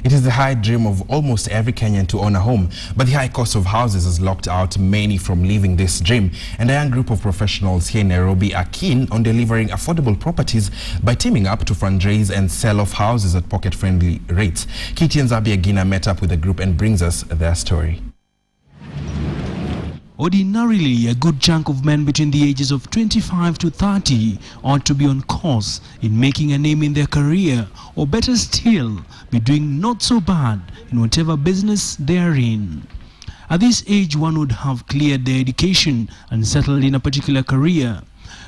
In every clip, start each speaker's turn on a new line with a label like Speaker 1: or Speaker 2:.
Speaker 1: It is the high dream of almost every Kenyan to own a home, but the high cost of houses has locked out many from living this dream. And a young group of professionals here in Nairobi are keen on delivering affordable properties by teaming up to fundraise and sell off houses at pocket-friendly rates. Kitty and Zabi Agina met up with the group and brings us their story.
Speaker 2: Ordinarily, a good chunk of men between the ages of 25 to 30 ought to be on course in making a name in their career, or better still, be doing not so bad in whatever business they are in. At this age, one would have cleared their education and settled in a particular career.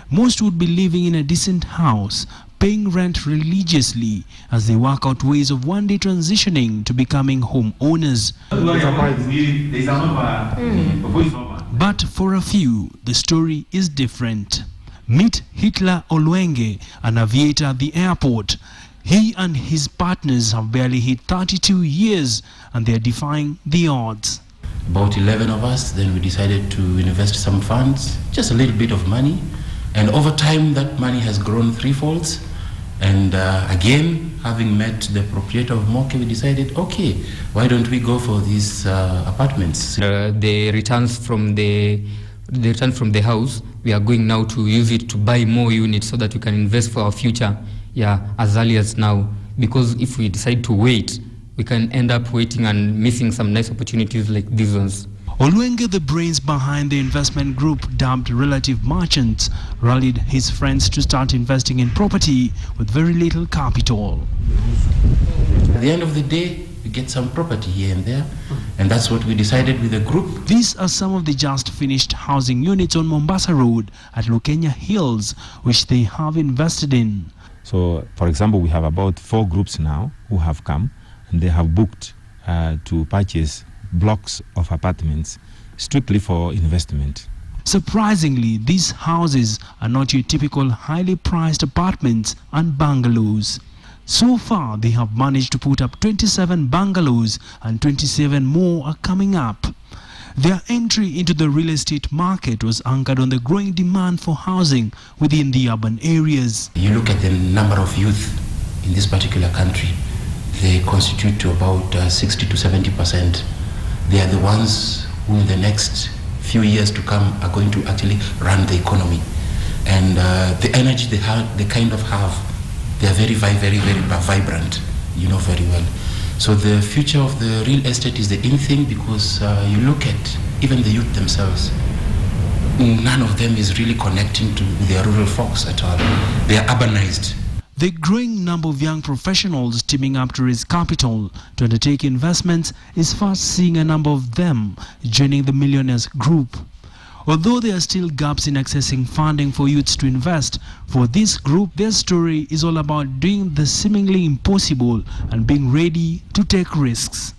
Speaker 2: Most would be living in a decent house, paying rent religiously as they work out ways of one day transitioning to becoming homeowners. But for a few, the story is different. Meet Hitler Olwenge, an aviator at the airport. He and his partners have barely hit 32 years and they are defying the odds.
Speaker 3: About 11 of us, then we decided to invest some funds, just a little bit of money. And over time, that money has grown threefolds. And again, having met the proprietor of Moke, we decided, okay, why don't we go for these apartments?
Speaker 4: The returns from the house, we are going now to use it to buy more units so that we can invest for our future, as early as now. Because if we decide to wait, we can end up waiting and missing some nice opportunities like these ones.
Speaker 2: Olwenge, the brains behind the investment group dubbed Relative Merchants, rallied his friends to start investing in property with very little capital.
Speaker 3: At the end of the day, we get some property here and there, and that's what we decided with the group.
Speaker 2: These are some of the just finished housing units on Mombasa Road at Lukenya Hills, which they have invested in.
Speaker 5: So, for example, we have about 4 groups now who have come, and they have booked to purchase blocks of apartments strictly for investment.
Speaker 2: Surprisingly, these houses are not your typical highly priced apartments and bungalows. So far, they have managed to put up 27 bungalows and 27 more are coming up. Their entry into the real estate market was anchored on the growing demand for housing within the urban areas.
Speaker 3: You look at the number of youth in this particular country, they constitute to about 60 to 70%. They are the ones who in the next few years to come are going to actually run the economy. And the energy they kind of have, they are very vibrant, you know very well. So the future of the real estate is the in thing, because you look at even the youth themselves, none of them is really connecting to their rural folks at all. They are urbanized.
Speaker 2: The growing number of young professionals teaming up to raise capital to undertake investments is fast seeing a number of them joining the Millionaires Group. Although there are still gaps in accessing funding for youths to invest, for this group, their story is all about doing the seemingly impossible and being ready to take risks.